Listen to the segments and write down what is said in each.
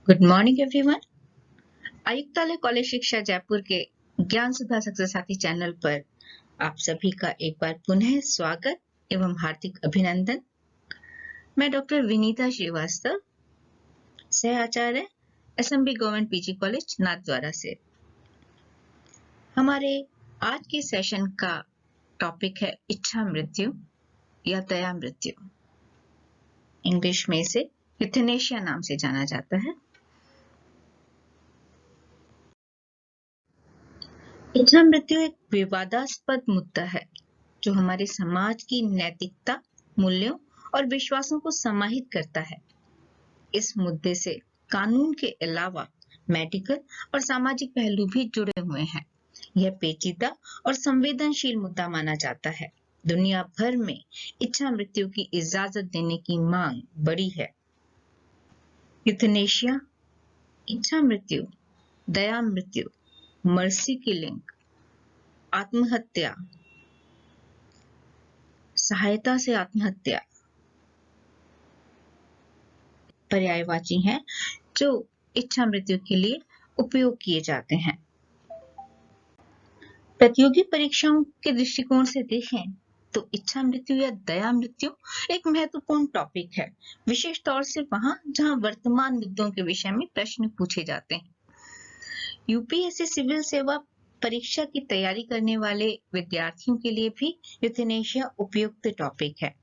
Good morning everyone. आयुक्तालय college शिक्षा जयपुर के ज्ञान सुधा सक्सेस साथी चैनल पर आप सभी का एक बार पुनः स्वागत एवं हार्दिक अभिनंदन। मैं डॉक्टर विनीता श्रीवास्तव, सह आचार्य SMB government PG college Nathdwara से। हमारे आज के सेशन का टॉपिक है इच्छा मृत्यु या दया मृत्यु। इंग्लिश में इसे यूथेनेशिया नाम से जाना जाता है। इच्छा मृत्यु एक विवादास्पद मुद्दा है जो हमारे समाज की नैतिकता, मूल्यों और विश्वासों को समाहित करता है। इस मुद्दे से कानून के अलावा मेडिकल और सामाजिक पहलू भी जुड़े हुए हैं। यह पेचीदा और संवेदनशील मुद्दा माना जाता है। दुनिया भर में इच्छा मृत्यु की इजाजत देने की मांग बड़ी है। यूथेनेशिया, इच्छा मृत्यु, दया मृत्यु, मर्सी किलिंग, आत्महत्या, सहायता से आत्महत्या पर्यायवाची हैं जो इच्छा मृत्यु के लिए उपयोग किए जाते हैं। प्रतियोगी परीक्षाओं के दृष्टिकोण से देखें तो इच्छा मृत्यु या दया मृत्यु एक महत्वपूर्ण टॉपिक है, विशेष तौर से वहां जहां वर्तमान मुद्दों के विषय में प्रश्न पूछे जाते हैं। यूपीएससी सिविल सेवा परीक्षा की तैयारी करने वाले विद्यार्थियों के लिए भी यूथेनेशिया उपयुक्त टॉपिक है,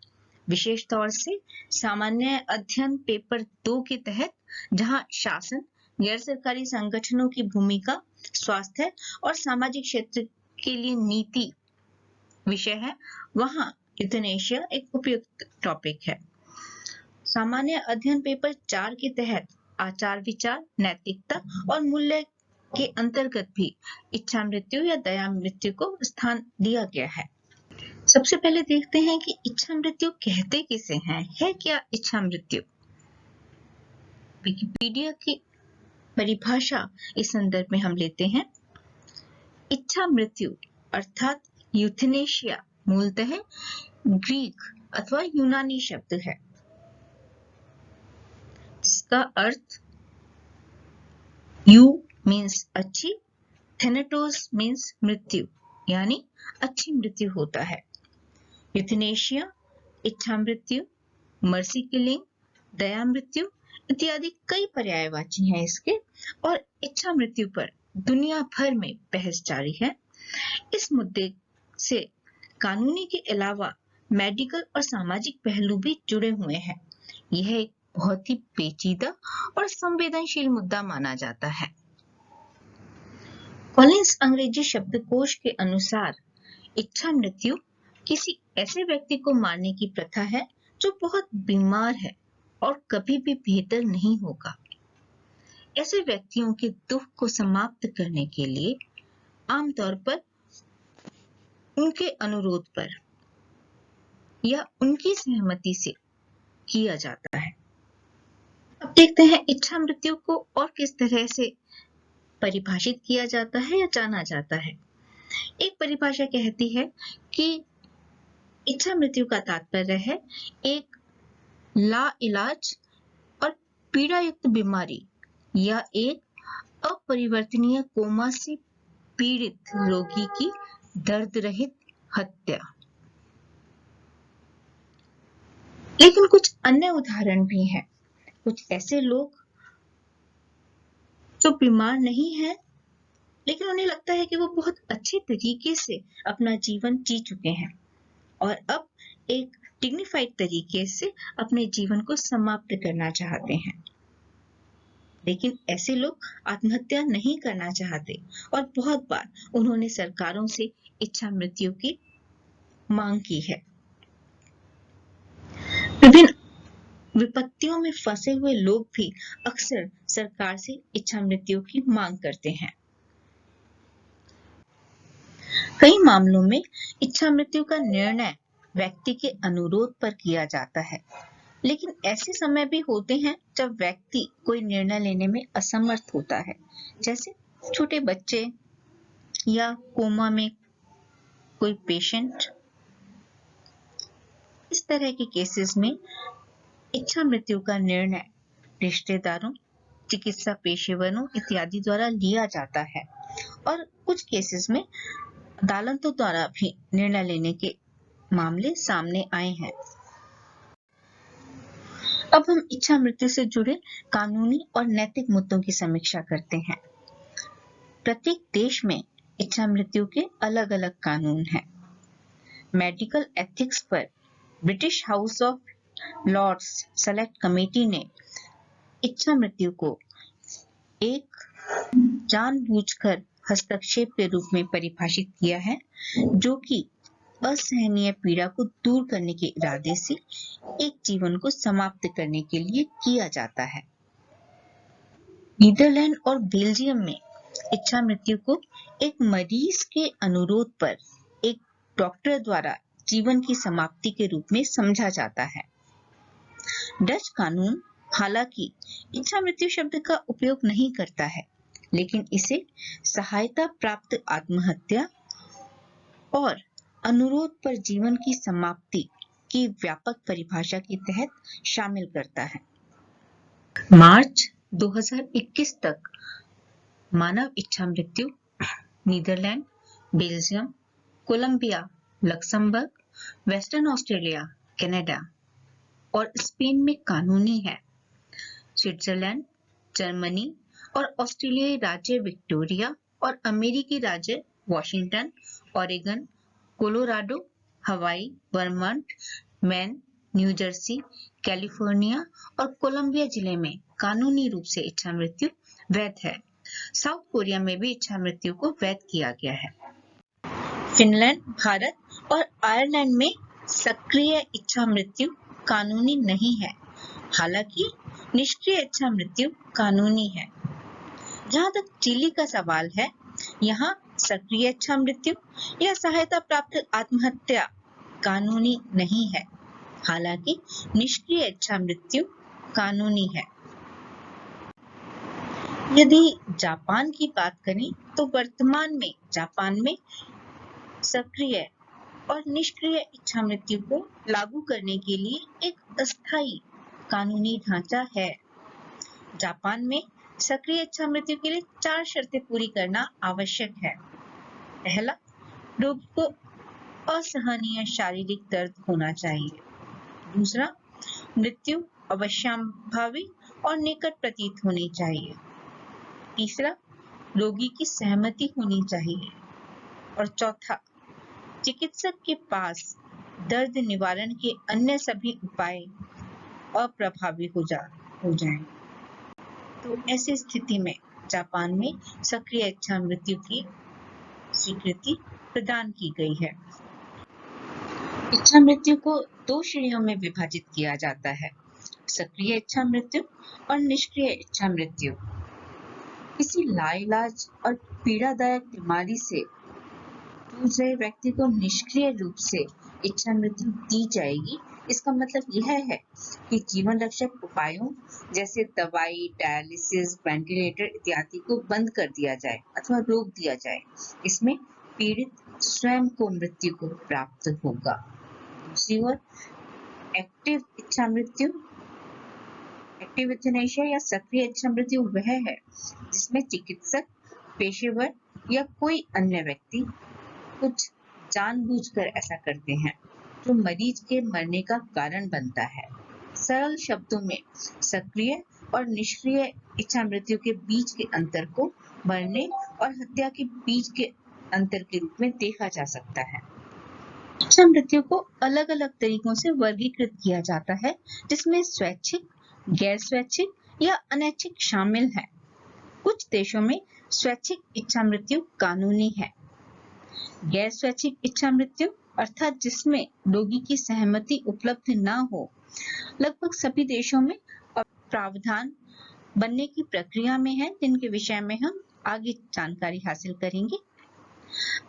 विशेष तौर से सामान्य अध्ययन पेपर 2 के तहत, जहां शासन, गैर सरकारी संगठनों की भूमिका, स्वास्थ्य और सामाजिक क्षेत्र के लिए नीति विषय है। वहां यूथेनेशिया एक उपयुक्त टॉपिक है। सामान्य अध्ययन पेपर 4 के तहत आचार विचार, नैतिकता और मूल्य के अंतर्गत भी इच्छा मृत्यु या दया मृत्यु को स्थान दिया गया है। सबसे पहले देखते हैं कि इच्छा मृत्यु कहते किसे हैं, है क्या इच्छा मृत्यु। विकिपीडिया की परिभाषा इस संदर्भ में हम लेते हैं। इच्छा मृत्यु अर्थात यूथेनेशिया मूलतः ग्रीक अथवा यूनानी शब्द है, जिसका अर्थ यू मीन्स अच्छी, थेनेटोस मीन्स मृत्यु, यानी अच्छी मृत्यु होता है। यूथेनेशिया, इच्छा मृत्यु, मर्सी किलिंग, दया मृत्यु इत्यादि कई पर्यायवाची हैं इसके, और इच्छा मृत्यु पर दुनिया भर में बहस जारी है। इस मुद्दे से कानूनी के अलावा मेडिकल और सामाजिक पहलू भी जुड़े हुए हैं। यह एक बहुत ही पेचीदा और संवेदनशील मुद्दा माना जाता है। कॉलिंस अंग्रेजी शब्दकोश के अनुसार इच्छा मृत्यु किसी ऐसे व्यक्ति को मारने की प्रथा है जो बहुत बीमार है और कभी भी बेहतर नहीं होगा। ऐसे व्यक्तियों के दुख को समाप्त करने के लिए आमतौर पर उनके अनुरोध पर या उनकी सहमति से किया जाता है। अब देखते हैं इच्छा मृत्यु को और किस तरह से परिभाषित किया जाता है या जाना जाता है। एक परिभाषा कहती है कि इच्छा मृत्यु का तात्पर्य है एक लाइलाज और पीड़ायुक्त बीमारी या एक अपरिवर्तनीय कोमा से पीड़ित रोगी की दर्द रहित हत्या। लेकिन कुछ अन्य उदाहरण भी हैं। कुछ ऐसे लोग जो बीमार नहीं हैं, लेकिन उन्हें लगता है कि वो बहुत अच्छे तरीके से अपना जीवन जी चुके हैं और अब एक डिग्निफाइड तरीके से अपने जीवन को समाप्त करना चाहते हैं। लेकिन ऐसे लोग आत्महत्या नहीं करना चाहते और बहुत बार उन्होंने सरकारों से इच्छा मृत्यु की मांग की है। विभिन्न विपत्तियों में फंसे हुए लोग भी अक्सर सरकार से इच्छा मृत्यु की मांग करते हैं। कई मामलों में इच्छा मृत्यु का निर्णय व्यक्ति के अनुरोध पर किया जाता है, लेकिन ऐसे समय भी होते हैं जब व्यक्ति कोई निर्णय लेने में असमर्थ होता है, जैसे छोटे बच्चे या कोमा में कोई पेशेंट। इस तरह के केसेस में इच्छा मृत्यु का निर्णय रिश्तेदारों, चिकित्सा पेशेवरों इत्यादि द्वारा लिया जाता है और कुछ केसेस में अदालतों द्वारा भी निर्णय लेने के मामले सामने आए हैं। अब हम इच्छा मृत्यु से जुड़े कानूनी और नैतिक मुद्दों की समीक्षा करते हैं। प्रत्येक देश में इच्छा मृत्यु के अलग अलग कानून हैं। मेडिकल एथिक्स पर British House of Lords Select Committee ने इच्छा मृत्यु को एक जानबूझकर हस्तक्षेप के रूप में परिभाषित किया है, जो कि असहनीय पीड़ा को दूर करने के इरादे से एक जीवन को समाप्त करने के लिए किया जाता है। नीदरलैंड और बेल्जियम में इच्छा मृत्यु को एक मरीज के अनुरोध पर एक डॉक्टर द्वारा जीवन की समाप्ति के रूप में समझा जाता है। डच कानून हालांकि इच्छा मृत्यु शब्द का उपयोग नहीं करता है, लेकिन इसे सहायता प्राप्त आत्महत्या और अनुरोध पर जीवन की समाप्ति की व्यापक परिभाषा के तहत शामिल करता है। मार्च 2021 तक मानव इच्छा मृत्यु Netherland, Belgium, Colombia, Luxembourg, western Australia, Canada और स्पेन में कानूनी है। स्विट्जरलैंड, जर्मनी और ऑस्ट्रेलियाई राज्य विक्टोरिया और अमेरिकी राज्य वॉशिंगटन, ओरेगन, कोलोराडो, हवाई, वर्मंट, मैन, न्यू जर्सी, कैलिफोर्निया और कोलंबिया जिले में कानूनी रूप से इच्छा मृत्यु वैध है। साउथ कोरिया में भी इच्छा मृत्यु को वैध किया गया है। फिनलैंड, भारत और आयरलैंड में सक्रिय इच्छा मृत्यु कानूनी नहीं है, हालांकि निष्क्रिय इच्छा मृत्यु कानूनी है। जहां तक चिली का सवाल है, यहाँ सक्रिय इच्छा मृत्यु या सहायता प्राप्त आत्महत्या कानूनी नहीं है, हालांकि निष्क्रिय इच्छा मृत्यु कानूनी है। यदि जापान की बात करें तो वर्तमान में जापान में सक्रिय और निष्क्रिय इच्छा मृत्यु को लागू करने के लिए एक अस्थायी कानूनी ढांचा है। जापान में सक्रिय इच्छा मृत्यु के लिए 4 शर्तें पूरी करना आवश्यक है। पहला, रोगी को असहनीय शारीरिक दर्द होना चाहिए। दूसरा, मृत्यु अवश्यंभावी और निकट प्रतीत होनी चाहिए। तीसरा, रोगी की सहमति होनी चाहिए। और चौथा, चिकित्सक के पास दर्द निवारण के अन्य सभी उपाय अप्रभावी हो जाएं। तो ऐसी स्थिति में जापान में सक्रिय इच्छा मृत्यु की स्वीकृति प्रदान की गई है। इच्छा मृत्यु को 2 श्रेणियों में विभाजित किया जाता है, सक्रिय इच्छा मृत्यु और निष्क्रिय इच्छा मृत्यु। किसी लाइलाज और पीड़ादायक बीमारी से जूझ रहे व्यक्ति को निष्क्रिय रूप से इच्छा मृत्यु दी जाएगी। इसका मतलब यह है कि जीवन रक्षक उपायों जैसे दवाई, डायलिसिस, वेंटिलेटर इत्यादि को बंद कर दिया जाए अथवा रोक दिया जाए। इसमें पीड़ित स्वयं को मृत्यु को प्राप्त होगा। दूसरी ओर एक्टिव इच्छा मृत्यु, एक्टिव यूथनेशिया या सक्रिय इच्छा मृत्यु वह है जिसमें चिकित्सक, पेशेवर या कोई अन्य व्यक्ति कुछ जानबूझकर ऐसा करते हैं जो मरीज के मरने का कारण बनता है। सरल शब्दों में सक्रिय और निष्क्रिय इच्छा मृत्यु के बीच के अंतर को मरने और हत्या के बीच के अंतर के रूप में देखा जा सकता है। इच्छा मृत्यु को अलग अलग तरीकों से वर्गीकृत किया जाता है, जिसमें स्वैच्छिक, गैर स्वैच्छिक या अनैच्छिक शामिल है। कुछ देशों में स्वैच्छिक इच्छा मृत्यु कानूनी है। गैर स्वैच्छिक इच्छा मृत्यु अर्थात जिसमें रोगी की सहमति उपलब्ध न हो, लगभग सभी देशों में प्रावधान बनने की प्रक्रिया में है, जिनके विषय में हम आगे जानकारी हासिल करेंगे।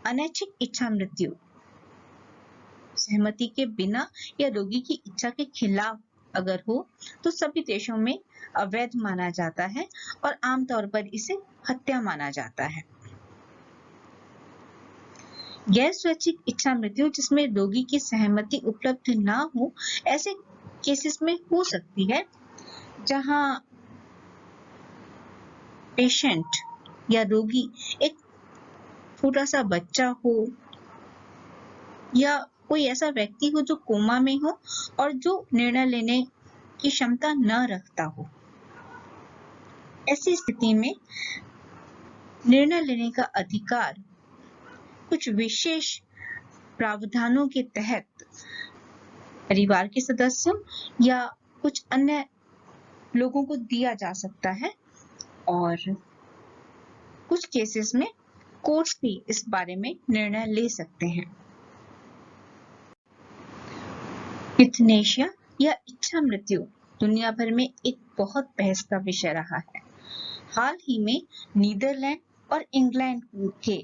अनैच्छिक इच्छा मृत्यु सहमति के बिना या रोगी की इच्छा के खिलाफ अगर हो तो सभी देशों में अवैध माना जाता है और आमतौर पर इसे हत्या माना जाता है। गैर स्वैच्छिक इच्छा मृत्यु जिसमें रोगी की सहमति उपलब्ध ना हो, ऐसे केसेस में हो सकती है जहां पेशेंट या रोगी एक छोटा सा बच्चा हो या कोई ऐसा व्यक्ति हो जो कोमा में हो और जो निर्णय लेने की क्षमता न रखता हो, ऐसी स्थिति में निर्णय लेने का अधिकार कुछ विशेष प्रावधानों के तहत परिवार के सदस्यों या कुछ अन्य लोगों को दिया जा सकता है और कुछ केसेस में कोर्ट्स भी इस बारे में निर्णय ले सकते हैं। इथनेशिया या इच्छा मृत्यु दुनिया भर में एक बहुत बहस का विषय रहा है। हाल ही में नीदरलैंड और इंग्लैंड के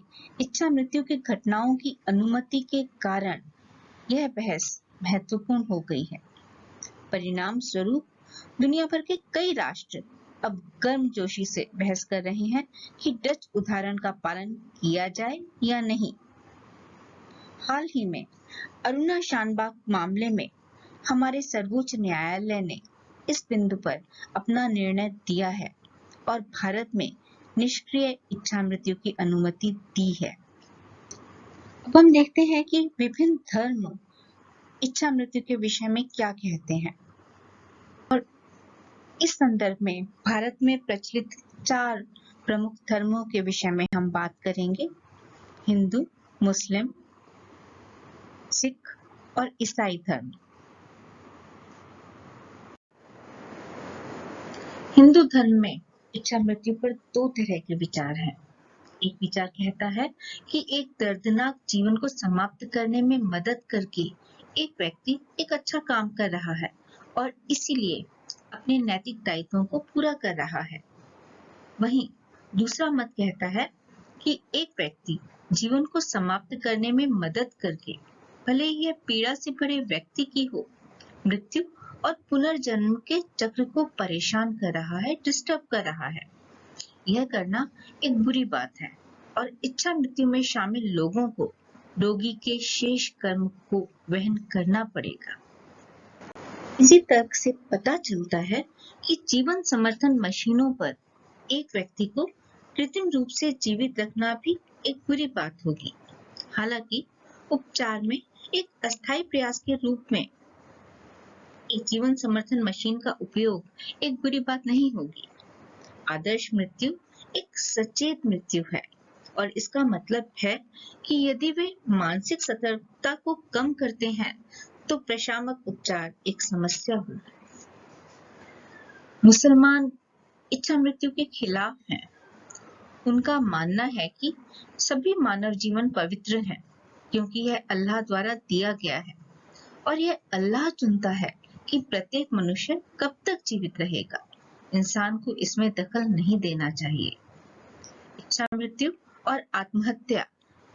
इच्छा मृत्यु की घटनाओं की अनुमति के कारण यह बहस महत्वपूर्ण हो गई है। परिणाम स्वरूप दुनिया भर के कई राष्ट्र अब गर्मजोशी से बहस कर रहे हैं कि डच उदाहरण का पालन किया जाए या नहीं। हाल ही में अरुणा शानबाग मामले में हमारे सर्वोच्च न्यायालय ने इस बिंदु पर अपना निर्णय दिया है और भारत में निष्क्रिय इच्छा मृत्यु की अनुमति दी है। अब हम देखते हैं कि विभिन्न धर्म इच्छा मृत्यु के विषय में क्या कहते हैं और इस संदर्भ में भारत में प्रचलित 4 प्रमुख धर्मों के विषय में हम बात करेंगे। हिंदू, मुस्लिम, सिख और ईसाई धर्म। हिंदू धर्म में इच्छा मृत्यु पर 2 तरह के विचार हैं। एक विचार कहता है कि एक दर्दनाक जीवन को समाप्त करने में मदद करके एक व्यक्ति एक अच्छा काम कर रहा है और इसीलिए अपने नैतिक दायित्वों को पूरा कर रहा है। वहीं दूसरा मत कहता है कि एक व्यक्ति जीवन को समाप्त करने में मदद करके, भले ही यह पीड़ा से भरे व्यक्ति की हो, मृत्यु और पुनर्जन्म के चक्र को परेशान कर रहा है, डिस्टर्ब कर रहा है। यह करना एक बुरी बात है और इच्छा मृत्यु में शामिल लोगों को रोगी के शेष कर्म को वहन करना पड़ेगा। इसी तर्क से पता चलता है कि जीवन समर्थन मशीनों पर एक व्यक्ति को कृत्रिम रूप से जीवित रखना भी एक बुरी बात होगी। हालांकि उपचार में एक अस्थायी प्रयास के रूप में एक जीवन समर्थन मशीन का उपयोग एक बुरी बात नहीं होगी। आदर्श मृत्यु एक सचेत मृत्यु है और इसका मतलब है कि यदि वे मानसिक सतर्कता को कम करते हैं तो प्रशामक उपचार एक समस्या होगी। मुसलमान इच्छा मृत्यु के खिलाफ हैं। उनका मानना है कि सभी मानव जीवन पवित्र हैं क्योंकि यह अल्लाह द्वारा दिया गया है और यह अल्लाह चुनता है कि प्रत्येक मनुष्य कब तक जीवित रहेगा। इंसान को इसमें दखल नहीं देना चाहिए। इच्छा मृत्यु और आत्महत्या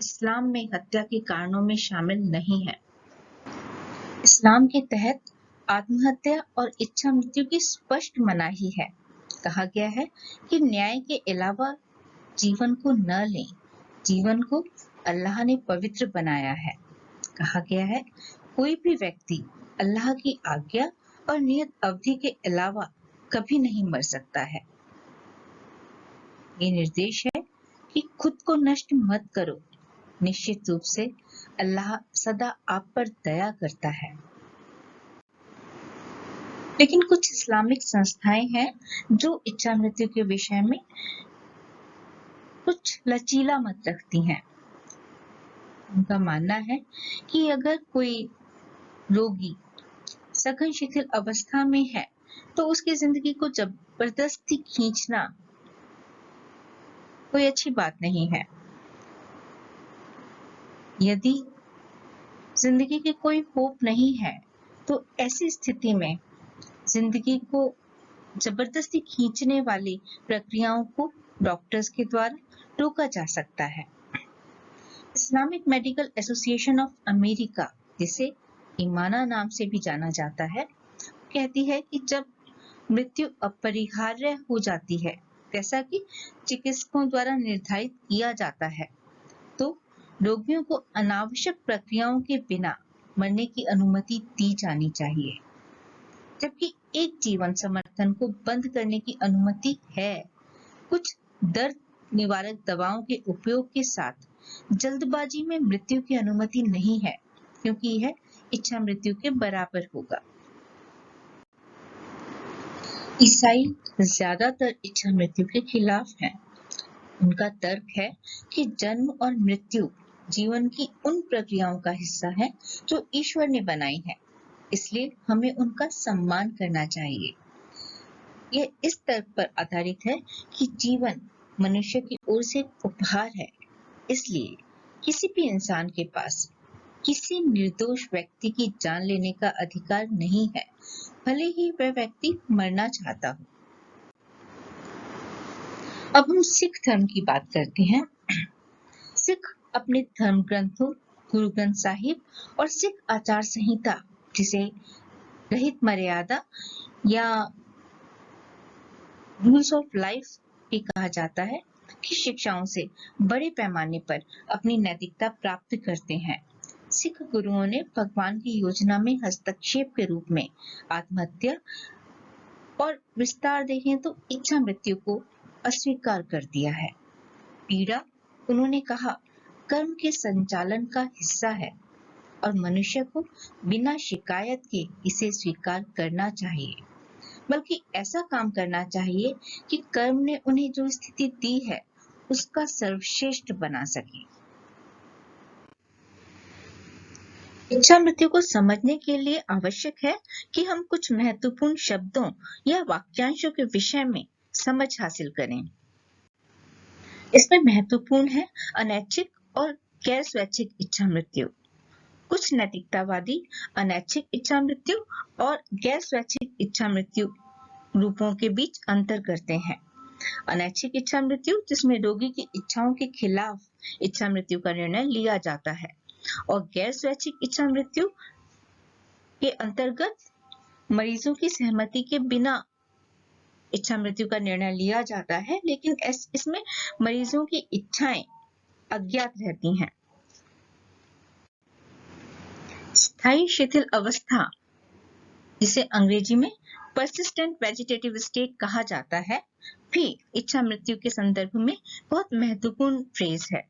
इस्लाम में हत्या के कारणों में शामिल नहीं है। इस्लाम के तहत आत्महत्या और इच्छा मृत्यु की स्पष्ट मनाही है। कहा गया है कि न्याय के अलावा जीवन को न लें। जीवन को अल्लाह ने पवित्र बनाया है। कहा गया है कोई भी व्यक्ति अल्लाह की आज्ञा और नियत अवधि के अलावा कभी नहीं मर सकता है। ये निर्देश है कि खुद को नष्ट मत करो। निश्चित रूप से अल्लाह सदा आप पर दया करता है। लेकिन कुछ इस्लामिक संस्थाएं हैं जो इच्छा मृत्यु के विषय में कुछ लचीला मत रखती हैं। उनका मानना है कि अगर कोई रोगी सघन शिथिल अवस्था में है तो उसकी जिंदगी को जबरदस्ती खींचना कोई अच्छी बात नहीं है। यदि जिंदगी की कोई होप नहीं है तो ऐसी स्थिति में जिंदगी को जबरदस्ती खींचने वाली प्रक्रियाओं को डॉक्टर्स के द्वारा रोका जा सकता है। Islamic medical association of America, जिसे ईमाना नाम से भी जाना जाता है, कहती है कि जब मृत्यु अपरिहार्य हो जाती है, जैसा कि चिकित्सकों द्वारा निर्धारित किया जाता है, तो रोगियों को अनावश्यक प्रक्रियाओं के बिना मरने की अनुमति दी जानी चाहिए। जबकि एक जीवन समर्थन को बंद करने की अनुमति है। कुछ दर्द निवारक दवाओं के उपयोग के साथ जल्दबाजी में मृत्यु की अनुमति नहीं है, क्योंकि यह इच्छा मृत्यु के बराबर होगा। ईसाई ज्यादातर इच्छा मृत्यु के खिलाफ हैं। उनका तर्क है कि जन्म और मृत्यु जीवन की उन प्रक्रियाओं का हिस्सा है जो ईश्वर ने बनाई है, इसलिए हमें उनका सम्मान करना चाहिए। यह इस तर्क पर आधारित है कि जीवन मनुष्य की ओर से एक उपहार है, इसलिए किसी भी इंसान के पास किसी निर्दोष व्यक्ति की जान लेने का अधिकार नहीं है, भले ही वह व्यक्ति मरना चाहता हो। अब हम सिख धर्म की बात करते हैं। सिख अपने धर्म ग्रंथों, गुरु ग्रंथ साहिब और सिख आचार संहिता, जिसे रहित मर्यादा या रूल्स ऑफ लाइफ भी कहा जाता है, की शिक्षाओं से बड़े पैमाने पर अपनी नैतिकता प्राप्त करते हैं। सिख गुरुओं ने भगवान की योजना में हस्तक्षेप के रूप में आत्महत्या और विस्तार देखें तो इच्छा मृत्यु को अस्वीकार कर दिया है। पीड़ा, उन्होंने कहा, कर्म के संचालन का हिस्सा है और मनुष्य को बिना शिकायत के इसे स्वीकार करना चाहिए, बल्कि ऐसा काम करना चाहिए कि कर्म ने उन्हें जो स्थिति दी है उसका सर्वश्रेष्ठ बना सके। इच्छा मृत्यु को समझने के लिए आवश्यक है कि हम कुछ महत्वपूर्ण शब्दों या वाक्यांशों के विषय में समझ हासिल करें। इसमें महत्वपूर्ण है अनैच्छिक और गैर स्वैच्छिक इच्छा मृत्यु। कुछ नैतिकतावादी अनैच्छिक इच्छा मृत्यु और गैर स्वैच्छिक इच्छा मृत्यु रूपों के बीच अंतर करते हैं। अनैच्छिक इच्छा मृत्यु, जिसमें रोगी की इच्छाओं के खिलाफ इच्छा मृत्यु का निर्णय लिया जाता है, और गैर स्वैच्छिक इच्छा मृत्यु के अंतर्गत मरीजों की सहमति के बिना इच्छा मृत्यु का निर्णय लिया जाता है, लेकिन इसमें मरीजों की इच्छाएं अज्ञात रहती हैं। स्थायी शिथिल अवस्था, जिसे अंग्रेजी में persistent vegetative state कहा जाता है, भी इच्छा मृत्यु के संदर्भ में बहुत महत्वपूर्ण फ्रेज है।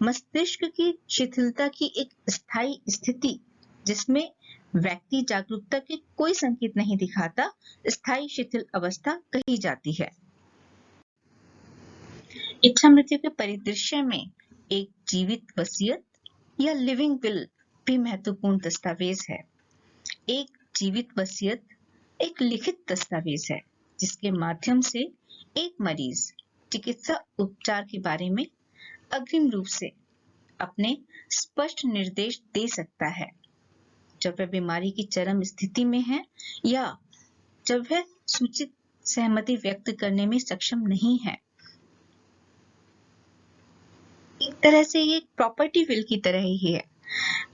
मस्तिष्क की शिथिलता की एक स्थायी स्थिति, जिसमें व्यक्ति जागरूकता के कोई संकेत नहीं दिखाता, स्थायी शिथिल अवस्था कही जाती है। इच्छा मृत्यु के परिदृश्य में एक जीवित वसीयत या लिविंग विल भी महत्वपूर्ण दस्तावेज है। एक जीवित वसीयत एक लिखित दस्तावेज है, जिसके माध्यम से एक मरीज चिकित्सा उपचार के बारे में अग्रिम रूप से अपने स्पष्ट निर्देश दे सकता है, जब वह बीमारी की चरम स्थिति में है या जब वह सूचित सहमति व्यक्त करने में सक्षम नहीं है। एक तरह से ये प्रॉपर्टी विल की तरह ही है।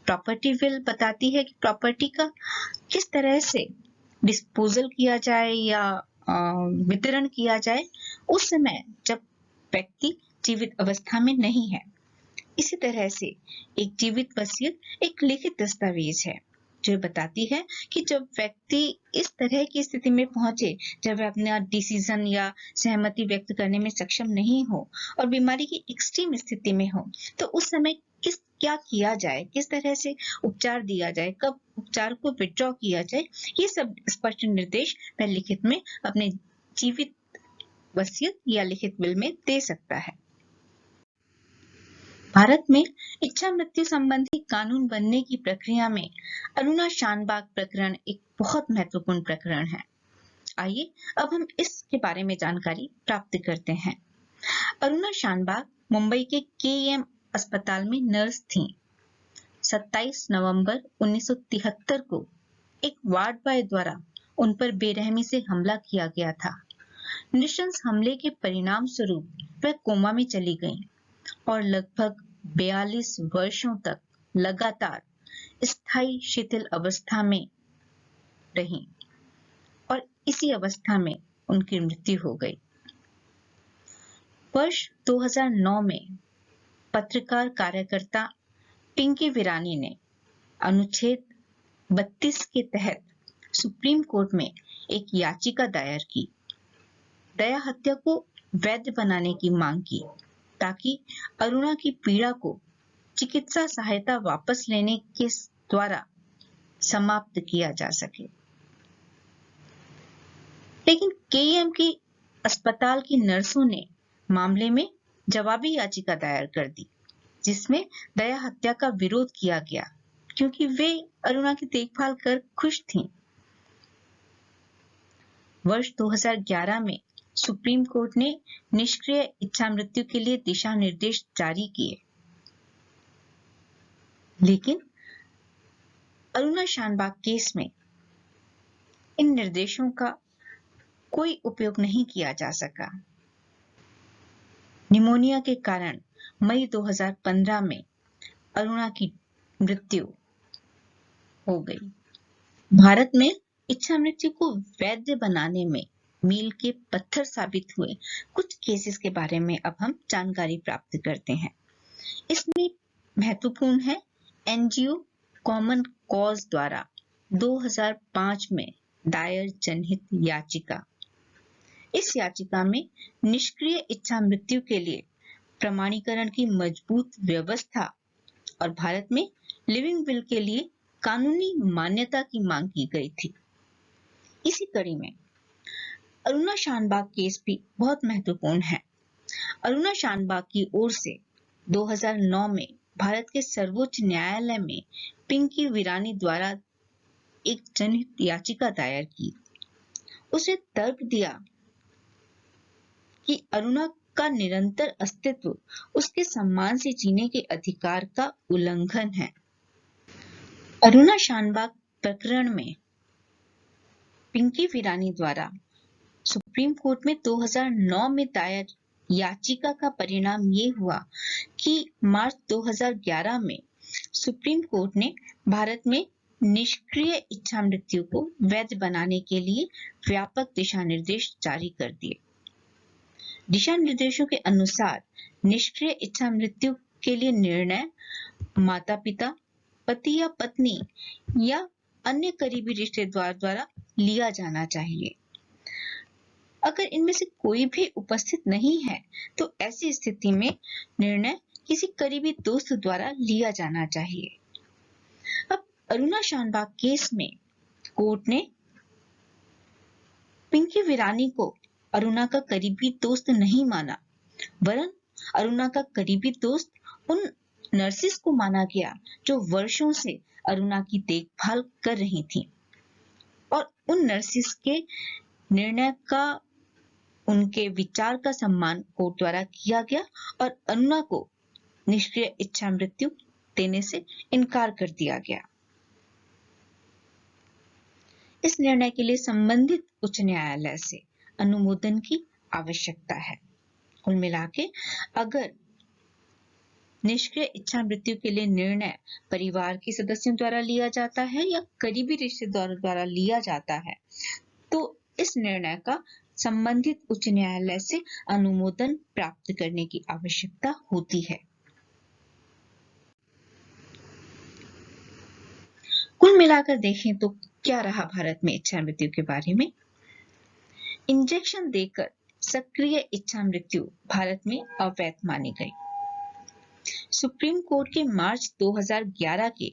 प्रॉपर्टी विल बताती है कि प्रॉपर्टी का किस तरह से डिस्पोजल किया जाए या वितरण किया जाए उस समय जब व्यक्ति जीवित अवस्था में नहीं है। इसी तरह से एक जीवित वसीयत एक लिखित दस्तावेज है, जो बताती है कि जब व्यक्ति इस तरह की स्थिति में पहुंचे जब वह अपना डिसीजन या सहमति व्यक्त करने में सक्षम नहीं हो और बीमारी की एक्सट्रीम स्थिति में हो, तो उस समय क्या किया जाए, किस तरह से उपचार दिया जाए, कब उपचार को विड्रॉ किया जाए, ये सब स्पष्ट निर्देश वह लिखित में अपने जीवित वसीयत या लिखित विल में दे सकता है। भारत में इच्छा मृत्यु संबंधी कानून बनने की प्रक्रिया में अरुणा शानबाग प्रकरण एक बहुत महत्वपूर्ण प्रकरण है। आइए अब हम इसके बारे में जानकारी प्राप्त करते हैं। अरुणा शानबाग मुंबई के केईएम अस्पताल में नर्स थीं। 27 नवंबर 1973 को एक वार्ड बॉय द्वारा उन पर बेरहमी से हमला किया गया था। नृशंस हमले के परिणाम स्वरूप वह कोमा में चली गईं और लगभग 42 वर्षों तक लगातार स्थायी शिथिल अवस्था में रहीं और इसी अवस्था में उनकी मृत्यु हो गई। वर्ष 2009 में पत्रकार कार्यकर्ता पिंकी वीरानी ने अनुच्छेद 32 के तहत सुप्रीम कोर्ट में एक याचिका दायर की। दया हत्या को वैध बनाने की मांग की ताकि अरुणा की पीड़ा को चिकित्सा सहायता वापस लेने के द्वारा समाप्त किया जा सके। लेकिन केईएम की अस्पताल की नर्सों ने मामले में जवाबी याचिका दायर कर दी, जिसमें दया हत्या का विरोध किया गया क्योंकि वे अरुणा की देखभाल कर खुश थीं। वर्ष 2011 में सुप्रीम कोर्ट ने निष्क्रिय इच्छा मृत्यु के लिए दिशा निर्देश जारी किए, लेकिन अरुणा शानबाग केस में इन निर्देशों का कोई उपयोग नहीं किया जा सका। निमोनिया के कारण मई 2015 में अरुणा की मृत्यु हो गई। भारत में इच्छा मृत्यु को वैध बनाने में मील के पत्थर साबित हुए कुछ केसेस के बारे में अब हम जानकारी प्राप्त करते हैं। इसमें महत्वपूर्ण है एनजीओ कॉमन कॉज द्वारा 2005 में दायर जनहित याचिका। इस याचिका में निष्क्रिय इच्छा मृत्यु के लिए प्रमाणीकरण की मजबूत व्यवस्था और भारत में लिविंग विल के लिए कानूनी मान्यता की मांग की गई थी। इसी कड़ी में अरुणा शानबाग केस भी बहुत महत्वपूर्ण है। अरुणा शानबाग की ओर से 2009 में भारत के सर्वोच्च न्यायालय में पिंकी वीरानी द्वारा एक जनहित याचिका दायर की। उसे तर्क दिया कि अरुणा का निरंतर अस्तित्व उसके सम्मान से जीने के अधिकार का उल्लंघन है। अरुणा शानबाग प्रकरण में पिंकी वीरानी द्वारा सुप्रीम कोर्ट में 2009 में दायर याचिका का परिणाम ये हुआ कि मार्च 2011 में सुप्रीम कोर्ट ने भारत में निष्क्रिय इच्छा मृत्यु को वैध बनाने के लिए व्यापक दिशा निर्देश जारी कर दिए। दिशा निर्देशों के अनुसार निष्क्रिय इच्छा मृत्यु के लिए निर्णय माता पिता, पति या पत्नी या अन्य करीबी रिश्तेदार द्वारा लिया जाना चाहिए। अगर इनमें से कोई भी उपस्थित नहीं है तो ऐसी स्थिति में निर्णय किसी करीबी दोस्त द्वारा लिया जाना चाहिए। अब अरुणा शानबाग केस में कोर्ट ने पिंकी वीरानी को अरुणा का करीबी दोस्त नहीं माना, वरन अरुणा का करीबी दोस्त उन नर्सिस को माना गया जो वर्षों से अरुणा की देखभाल कर रही थीं और उन नर्सिस के निर्णय का, उनके विचार का सम्मान कोर्ट द्वारा किया गया और अरुणा को निष्क्रिय इच्छा मृत्यु देने से इनकार कर दिया गया। इस निर्णय के लिए संबंधित उच्च न्यायालय से अनुमोदन की आवश्यकता है। कुल मिलाके अगर निष्क्रिय इच्छा मृत्यु के लिए निर्णय परिवार के सदस्यों द्वारा लिया जाता है या करीबी रिश्तेदारों द्वारा लिया जाता है तो इस निर्णय का संबंधित उच्च न्यायालय से अनुमोदन प्राप्त करने की आवश्यकता होती है। कुल मिलाकर देखें तो क्या रहा भारत में इच्छा मृत्यु के बारे में। इंजेक्शन देकर सक्रिय इच्छा मृत्यु भारत में अवैध मानी गई। सुप्रीम कोर्ट के मार्च 2011 के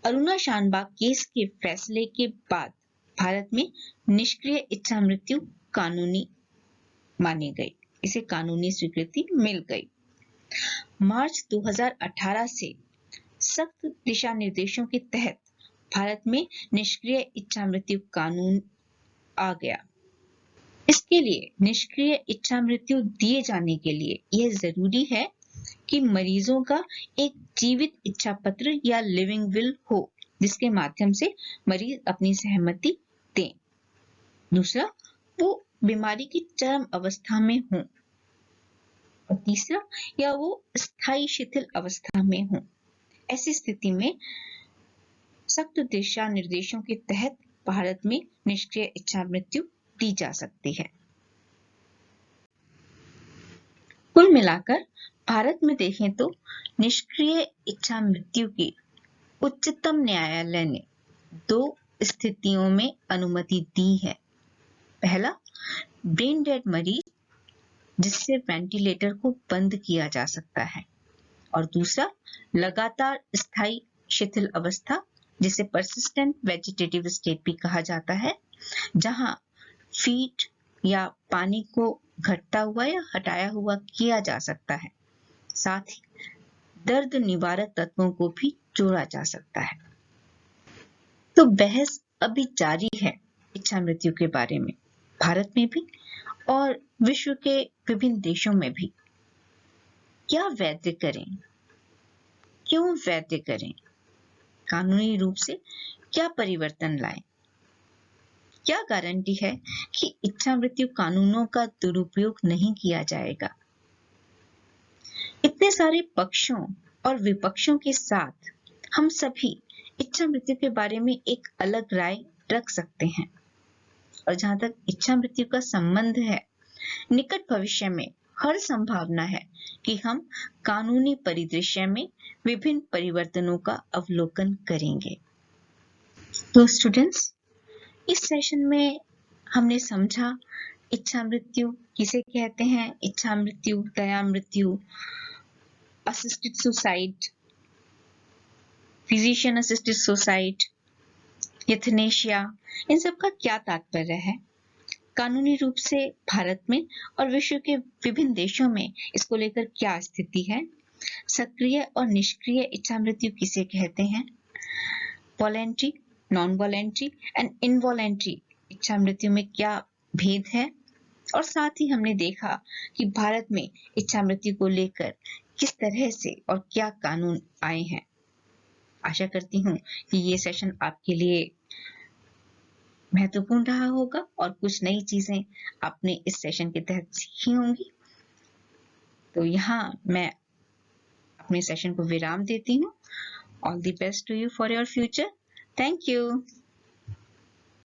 अरुणा शानबाग केस के फैसले के बाद भारत में निष्क्रिय इच्छा मृत्यु कानूनी मानी गई, इसे कानूनी स्वीकृति मिल गई। मार्च 2018 से सख्त दिशा निर्देशों के तहत भारत में निष्क्रिय इच्छा मृत्यु कानून आ गया। इसके लिए निष्क्रिय इच्छा मृत्यु दिए जाने के लिए यह जरूरी है कि मरीजों का एक जीवित इच्छा पत्र या लिविंग विल हो जिसके माध्यम से मरीज अपनी सहमति दें। दूसरा, वो बीमारी की चरम अवस्था में हो और तीसरा, या वो स्थायी शिथिल अवस्था में हो। ऐसी स्थिति में सख्त दिशा निर्देशों के तहत भारत में निष्क्रिय इच्छा मृत्यु दी जा सकती है। कुल मिलाकर भारत में देखें तो निष्क्रिय इच्छा मृत्यु की उच्चतम न्यायालय ने 2 स्थितियों में अनुमति दी है। पहला, ब्रेन डेड मरीज जिससे वेंटिलेटर को बंद किया जा सकता है, और दूसरा लगातार स्थायी शिथिल अवस्था, जिसे परसिस्टेंट वेजिटेटिव स्टेट भी कहा जाता है, जहां फीड या पानी को घटता हुआ या हटाया हुआ किया जा सकता है। साथ ही दर्द निवारक तत्वों को भी जोड़ा जा सकता है। तो बहस अभी जारी है इच्छा मृत्यु के बारे में, भारत में भी और विश्व के विभिन्न देशों में भी। क्या वैध करें, क्यों वैध करें, कानूनी रूप से क्या परिवर्तन लाएं? क्या गारंटी है कि इच्छा मृत्यु कानूनों का दुरुपयोग नहीं किया जाएगा? इतने सारे पक्षों और विपक्षों के साथ हम सभी इच्छा मृत्यु के बारे में एक अलग राय रख सकते हैं। और जहां तक इच्छा मृत्यु का संबंध है, निकट भविष्य में हर संभावना है कि हम कानूनी परिदृश्य में विभिन्न परिवर्तनों का अवलोकन करेंगे। तो स्टूडेंट्स, इस सेशन में हमने समझा इच्छा मृत्यु किसे कहते हैं, इच्छा मृत्यु, दया मृत्यु, assisted suicide, physician assisted suicide, euthanasia, इन सब का क्या तात्पर्य है, कानूनी रूप से भारत में और विश्व के विभिन्न देशों में इसको लेकर क्या स्थिति है, सक्रिय और निष्क्रिय इच्छा मृत्यु किसे कहते हैं, voluntary, non voluntary and involuntary इच्छा मृत्यु में क्या भेद है, और साथ ही हमने देखा कि भारत में इच्छा मृत्यु को लेकर किस तरह से और क्या कानून आए हैं। आशा करती हूँ कि ये सेशन आपके लिए महत्वपूर्ण रहा होगा और कुछ नई चीजें आपने इस सेशन के तहत सीखी होंगी। तो यहाँ मैं अपने सेशन को विराम देती हूँ। All the best to you for your future. Thank you.